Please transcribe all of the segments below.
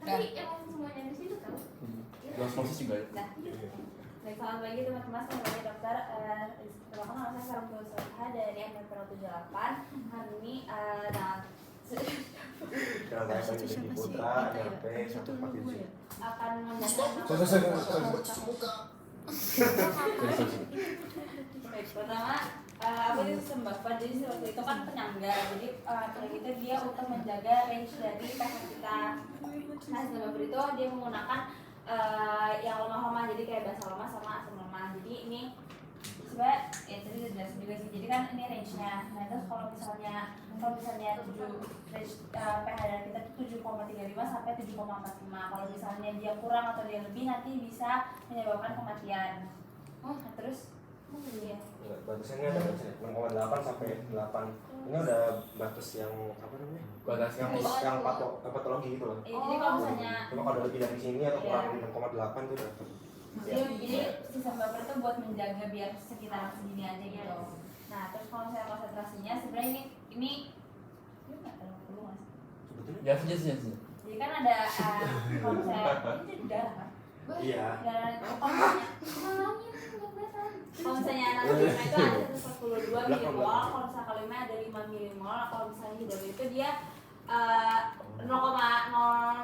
Tapi emang semuanya di situ kan? Osmosis juga ya? Nah, baik, selamat pagi teman-teman, saya namanya dokter perkenalkan nama saya Sarah Purwosoha dari MPPL 78. Hari ini, Kalau saya Budi Putra, RP 147 akan baik, pertama apa itu sistem buffer. Jadi seperti itu kan penyangga, jadi kayak gitu dia untuk menjaga range dari pH kita. Nah, sistem buffer itu dia menggunakan yang lemah-lemah, jadi kayak basa lemah sama asam lemah. Jadi ini sebenarnya ya tadi udah jelas juga sih, jadi kan ini range-nya. Nah terus kalau misalnya 7 range pH darah kita itu 7,35 sampai 7,45. Kalau misalnya dia kurang atau dia lebih nanti bisa menyebabkan kematian. Nah terus iya. Batasnya ini ada batasnya 6,8 sampai 8. Ini udah batas yang apa namanya? Batas yang patologi gitu loh. Jadi kalau misalnya cuma kalau lebih dari sini atau kurang dari 6,8 itu udah. Jadi sistem buffer itu buat menjaga biar sekitar segini aja gitu. Nah terus kalau misalnya konsentrasinya sebenarnya ini nggak terlalu perlu mas. Ya sih. Jadi kan ada kalau misalnya ini darah kan? Iya. Darah kalau misalnya natriumnya itu ada 142 milimol, kalau misalnya kaliumnya ada 5 milimol, kalau misalnya hidro itu dia 0,0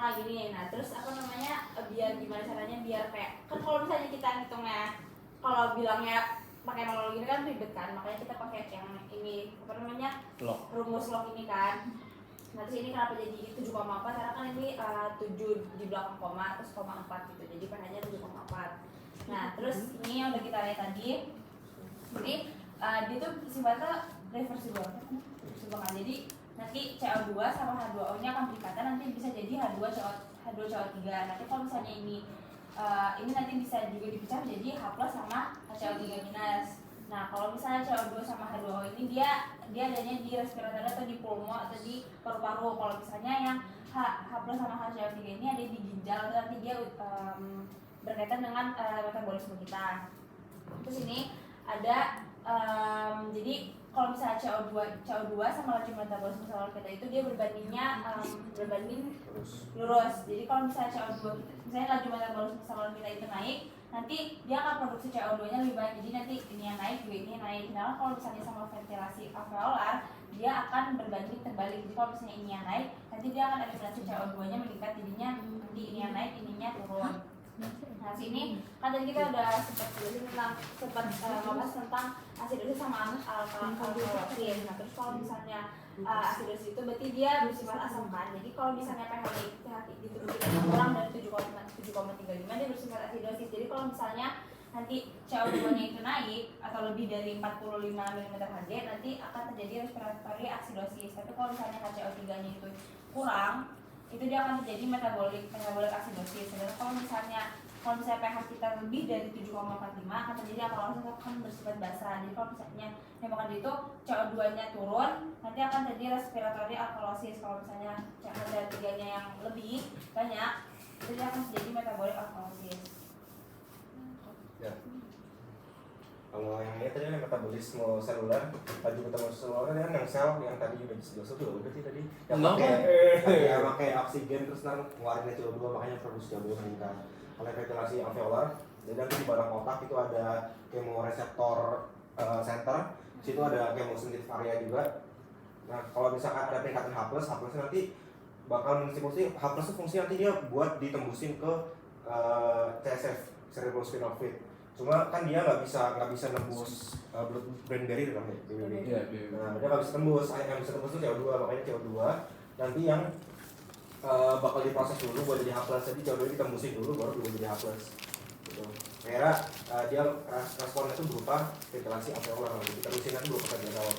lagi nih. Nah terus apa namanya, biar gimana caranya biar kayak kan kalau misalnya kita ngitungnya kalau bilangnya pakai 0 gini kan ribet kan, makanya kita pakai yang ini apa namanya rumus log ini kan. Nah terus ini kenapa jadi 7,4 karena kan ini 7 di belakang koma terus 0,4 gitu, jadi pH-nya 7,4. Nah terus ini yang udah kita lihat tadi, jadi dia tuh sifatnya reversible kan, jadi nanti CO2 sama H2O nya akan berikatan, nanti bisa jadi H2CO3. Nanti kalau misalnya ini nanti bisa juga dipecah jadi H+ sama HCO3-. Nah kalau misalnya CO2 sama H2O ini dia adanya di respirator atau di pulmo atau di paru-paru. Kalau misalnya yang H+ sama HCO3 ini ada di ginjal, nanti dia berkaitan dengan metabolisme kita. Terus ini ada jadi kalau misalnya CO2 sama laju metabolisme sel kita itu dia berbanding lurus. Jadi kalau misalnya CO2 misalnya laju metabolisme sel kita itu naik, nanti dia akan produksi CO2-nya lebih banyak. Jadi nanti ini yang naik, juga ini yang naik. Nah kalau misalnya sama ventilasi alveolar dia akan berbanding terbalik. Jadi kalau misalnya ini yang naik, nanti dia akan eliminasi CO2-nya meningkat, jadinya nanti ini yang naik, ininya turun. Nah sini kan tadi kita udah sempat membahas tentang asidosis sama alkalosis. Nah terus kalau misalnya asidosis itu berarti dia bersifat asam kan. Jadi kalau misalnya pH di tubuh kita kurang dari 7,35 dia bersifat asidosis. Jadi kalau misalnya nanti CO2-nya itu naik atau lebih dari 45 mmHg nanti akan terjadi respiratory acidosis. Tapi kalau misalnya HCO3-nya itu kurang, itu dia akan terjadi metabolic acidosis. Sedangkan kalau misalnya pH kita lebih dari 7,45 akan terjadi alkalosis, akan bersifat basah. Jadi kalau misalnya tembakan itu CO2-nya turun, nanti akan terjadi respiratory alkalosis. Kalau misalnya HCO3-nya yang lebih banyak, itu dia akan terjadi metabolic alkalosis. Ya. Kalau yang ini tadi yang metabolisme seluler, laju metabolisme seluler kan yang sel yang tadi udah disebut itu udah sih tadi yang pakai oksigen terus ngeluarin CO2 makanya produksi CO2 meningkat. Kalau ventilasi alveolar, jadi nanti di barang otak itu ada kemoreseptor center, situ ada kemosensitif area juga. Nah kalau misalkan ada peningkatan H+, nanti bakal menstimulasi H+ itu fungsi nanti dia buat ditembusin ke CSF, cerebrospinal fluid. Cuma kan dia nggak bisa nembus blood brain barrier kan ya, BBB. Nah dia nggak bisa tembus, yang bisa tembus itu CO2, makanya CO2 nanti yang bakal diproses dulu buat jadi H+, jadi CO2 ditembusin dulu baru bisa jadi H+. Gitu. Akhirnya dia responnya itu berupa ventilasi alveolar, jadi terusin nanti berupa ventilasi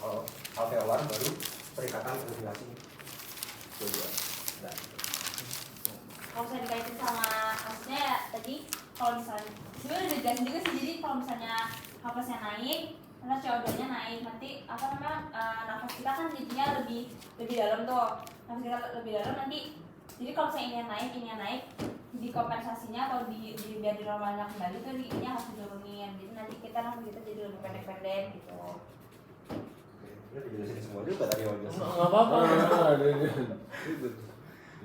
alveolar baru peningkatan ventilasi CO2. Nah. Kalau saya dikaitin sama maksudnya ya tadi kalau misalnya sebenarnya udah jelas juga sih, jadi kalau misalnya H+-nya naik, karena CO2-nya naik, nanti apa namanya nafas kita kan jadinya lebih dalam tuh, nafas kita lebih dalam nanti. Jadi kalau misalnya ini yang naik, di kompensasinya atau biar di normalnya kembali tuh ini harus diturunin. Jadi nanti kita nafas kita jadi lebih pendek-pendek gitu. Udah dijelasin semua juga tadi wajah. Nggak apa-apa.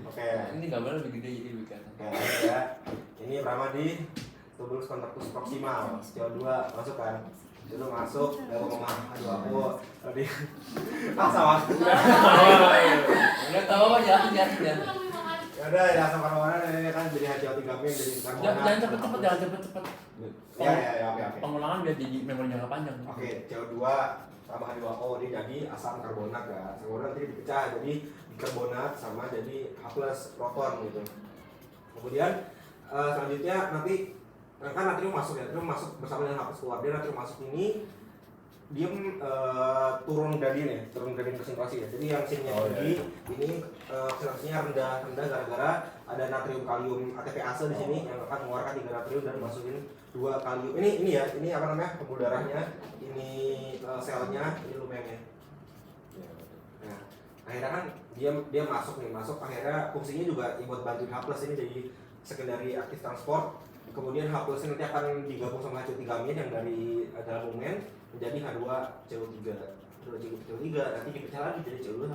Oke. Ini gambarnya lebih gede jadi lebih kelihatan. Oke ya. Ini Ramadi tubulus kontaktus proksimal CO2 masuk kan? Dulu masuk, lalu ngomong aduh aku tadi sama. Udah tahu apa jelasin ya. Itu lebih mahal. Ya udah ya asam karbonat ini kan jadi HCO3 jadi karbonat. Jangan cepet-cepet, jangan cepet-cepet. Ya oke. Pengulangan biar jadi memori jangka panjang. Oke, CO2 tambah H2O dia jadi asam karbonat kan. Kemudian nanti dipecah jadi bikarbonat sama jadi H+ proton gitu. Kemudian selanjutnya nanti kan natrium masuk ya, natrium masuk bersama dengan H+ keluar. Dia natrium masuk ini dia turun gradien konsentrasi ya. Jadi yang sininya tinggi ini konsentrasinya rendah gara-gara ada natrium kalium ATPase di sini yang akan mengeluarkan 3 natrium dan masukin 2 kalium. Ini ya, ini apa namanya? Pembuluh darahnya, ini selnya, ini lumennya. Nah, akhirnya kan dia masuk akhirnya fungsinya juga buat bantuin H+ ini jadi secondary active transport. Kemudian H+ nanti akan digabung sama HCO3 yang dari dalam lumen menjadi H2CO3. H2CO3 nanti dipecah lagi jadi CO2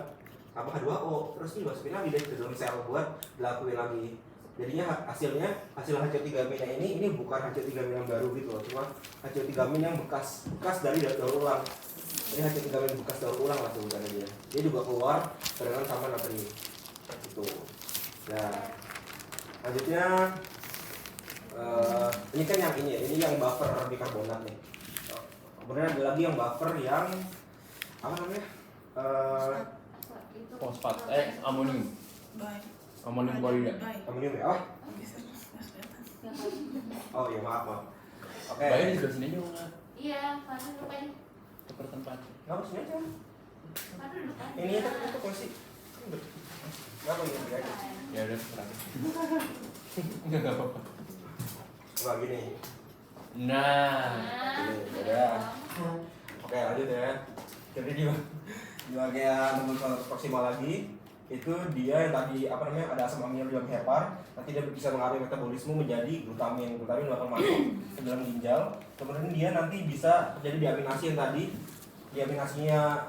tambah H2O. Terus dimasukin lagi deh ke dalam sel buat dilakuin lagi. Jadinya hasil HCO3 ini bukan HCO3 yang baru gitu loh, cuma HCO3 yang bekas dari daur ulang. Ini HCO3 bekas daur ulang lah sebutannya dia. Dia juga keluar barengan sama natrium. Gitu. Nah, lanjutnya ini kan yang ini yang buffer bikarbonat nih. Kemudian ada lagi yang buffer yang apa namanya? Fosfat, amonium. Amonium klorida. Amonium ya? Oh iya maaf. Oke. Bayar di sebelah sini aja nggak? Iya, Fadli duduk aja. Tukar tempat. Nggak harus aja. Fadli duduk aja. Ini itu kursi. Nggak mau ini aja. Ya udah sekarang. Nggak apa-apa. Wah gini. Nah. Ini udah. Oke lanjut ya. Jadi di bagian tubulus proksimal lagi itu dia yang tadi apa namanya ada asam amino di dalam hepar, nanti dia bisa mengaruhi metabolisme menjadi glutamin bakal masuk ke dalam ginjal. Kemudian dia nanti bisa terjadi diaminasi yang tadi, diaminasinya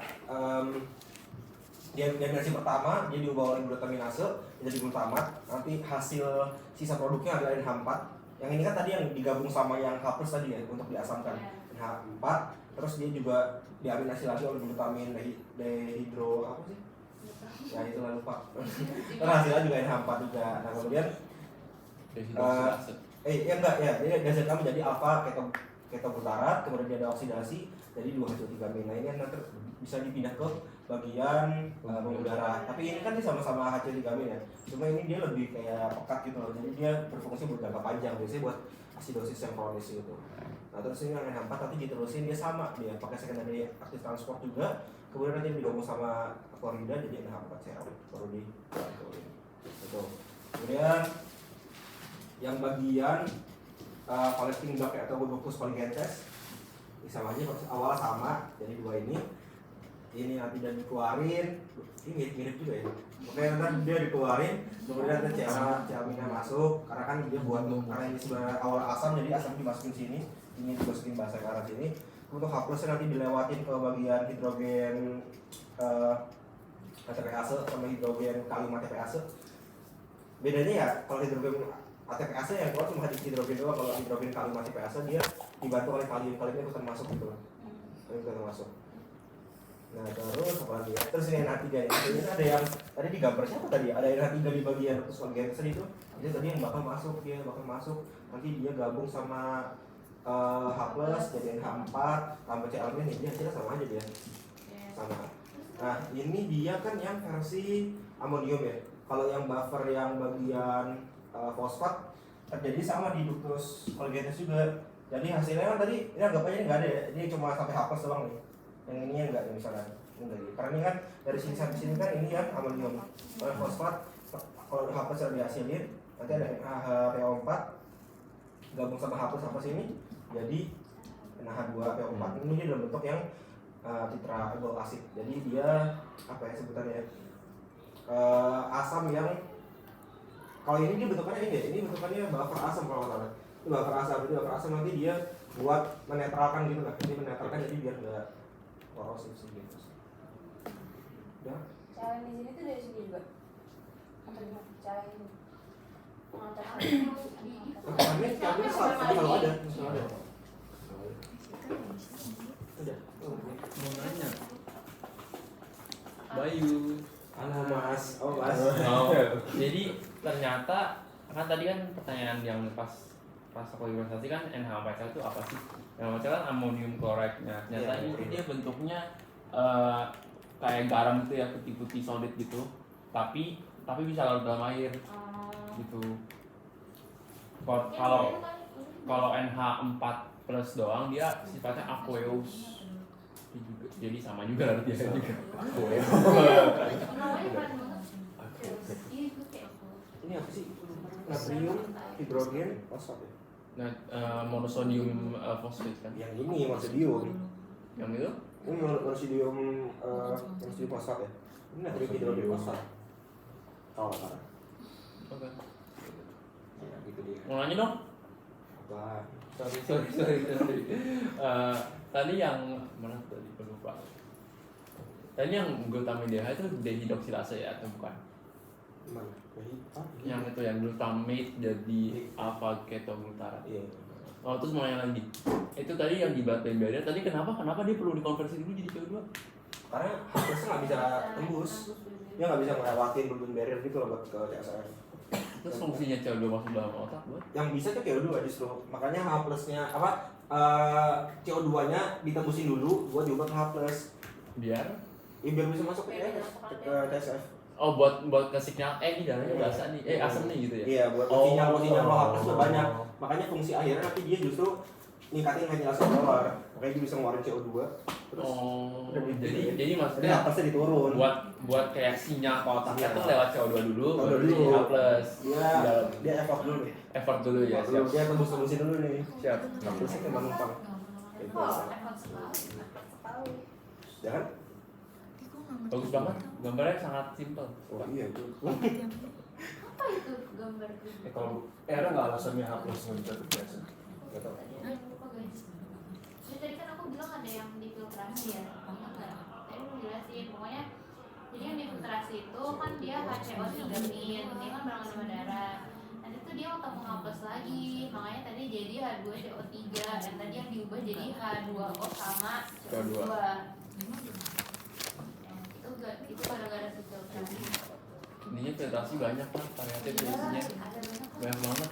diaminasi pertama dia diubah oleh glutaminase jadi glutamat. Nanti hasil sisa produknya adalah NH4. Yang ini kan tadi yang digabung sama yang H+ tadi ya untuk diasamkan NH4. Terus dia juga diaminasi lagi oleh glutamin dehidro apa sih? Ya itu lah lupa. Terus hasilnya juga NH4 juga. Nah kemudian ya enggak ya, jadi gas kami jadi alfa ketobutarat, kemudian dia ada oksidasi jadi 2H3. Nah ini nanti bisa dipindah ke bagian pembuluh darah. Tapi ini kan dia sama-sama H3 ya. Cuma ini dia lebih kayak pekat gitu loh. Jadi dia berfungsi buat jangka panjang, biasanya buat asidosis yang kronis gitu. Nah terus ini yang NH4 nanti diterusin dia sama, dia pakai secondary active transport juga. Kemudian nanti digabung sama klorida jadi NH4Cl baru di gitu. Kemudian yang bagian collecting duct atau ductus colligensens sama aja awal sama, jadi dua ini nanti dia dikeluarin, ini mirip juga ya. Oke nanti dia dikeluarin, kemudian nanti Cl-nya masuk karena kan dia buat karena ini sebenarnya awal asam, jadi asam dimasukin sini, ini dimasukin bahasa ke arah sini. Untuk H+ nanti dilewatin ke bagian hidrogen ATPase sama hidrogen kalium ATPase. Bedanya ya kalau hidrogen ATPase yang keluar cuma hidrogen doang, kalau hidrogen kalium ATPase dia dibantu oleh kaliumnya ikutan masuk gitu loh. Ikutan masuk. Nah terus apa lagi ya? Terus ini NH3 ya. Ini ada yang tadi di gambar siapa tadi? Ada NH3 di bagian ductus colligensens itu. Jadi tadi yang bakal masuk nanti dia gabung sama H+ jadi NH4 tambah Cl ini dia hasilnya sama aja dia. Sama. Nah, ini dia kan yang versi amonium ya. Kalau yang buffer yang bagian fosfat terjadi sama di ductus colligensens juga. Jadi hasilnya kan tadi ini anggap aja ini enggak ada ya. Ini cuma sampai H+ doang nih. Yang ini enggak ya misalnya. Ini enggak. Karena ini kan dari sini sampai sini kan ini yang amonium. Kalau fosfat kalau H+ sudah dihasilin, nanti ada NH2PO4 gabung sama H+ apa sini jadi NH2PO4 ini dia dalam bentuk yang tetraethyl acid. Jadi dia apa ya sebutannya asam yang kalau ini dia bentukannya ini bentukannya buffer asam kalau salah. Ini buffer asam nanti dia buat menetralkan gitu lah. Jadi menetralkan jadi biar enggak korosif sih gitu. Udah. Cara di sini tuh dari sini juga. atau dibicarain mengantar Kemarin kami selalu ada. Udah. Mau nanya. Bayu. Halo Mas. Oh Mas. Oh, jadi ternyata kan tadi kan pertanyaan yang pas aku organisasi kan NH4Cl itu apa sih? NH4Cl kan amonium chloride. Nah, ternyata Iya, ini iya. dia bentuknya kayak garam itu ya, putih-putih solid gitu. Tapi bisa larut dalam air gitu. Kalau NH4 plus doang dia sifatnya aqueous. Jadi sama juga larut di air juga. Ini apa sih? Natrium, hidrogen, fosfat ya? Nah, monosodium fosfat kan. Yang ini monosodium. Yang itu? Ini monosodium fosfat ya? Ini natrium hidrogen fosfat. Oh, parah. Oke. Ya, gitu dia. Mau nanya dong? Apa? Sorry. Tadi yang mana tadi lupa. Tadi yang glutamate itu dehidroksilase ya atau bukan? Gimana? Yang itu yang glutamate jadi alpha ketoglutarate. Iya. Oh terus mau nanya lagi. Itu tadi yang di blood brain barrier tadi kenapa dia perlu dikonversi dulu jadi CO2? Karena harusnya nggak bisa tembus. Dia nggak bisa ngelewatin blood barrier gitu loh buat ke CSF. Terus fungsinya CO2 masuk dalam otak buat? Yang bisa tuh CO2 justru. Makanya H plusnya apa? CO2-nya ditembusin dulu buat diubah ke H plus. Biar? Ya, biar bisa masuk ke CSF. Oh buat ke sinyal ini darahnya udah asam nih, asam nih gitu ya? Iya, buat sinyal lo H plus udah banyak. Makanya fungsi akhirnya nanti dia justru ningkatin ventilasi keluar. Makanya dia bisa ngeluarin CO2. Terus udah jadi maksudnya H plusnya diturun. buat kayak sinyal ke otaknya Iya. tuh lewat CO2 dulu, CO2 baru dulu. H plus. Dia effort dulu nih. Effort dulu ya, siap. Dia tembus-tembusin dulu nih. Siap. H plusnya cuma numpang. Kayak biasa. Ya kan? Bagus banget, gambarnya sangat simpel. Oh iya itu. apa itu gambar Kalau Ada nggak alasannya H plus nggak bisa terbiasa? Gak tau. lupa guys. Jadi tadi kan aku bilang ada yang difiltrasi ya. Tadi mau jelasin pokoknya. Jadi yang difiltrasi itu kan dia HCO3 min, dia kan barengan sama darah. Nanti tuh dia ketemu H+ lagi, makanya tadi jadi H2CO3 dan tadi yang diubah jadi H2O sama CO2. Itu gara-gara filtrasi. ininya filtrasi banyak kan, variatif Iya, isinya ada banyak banget.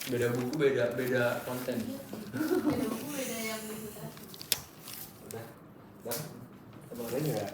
Beda buku, beda konten. Beda buku beda yang difiltrasi. Udah. Udah. Emang ada nggak?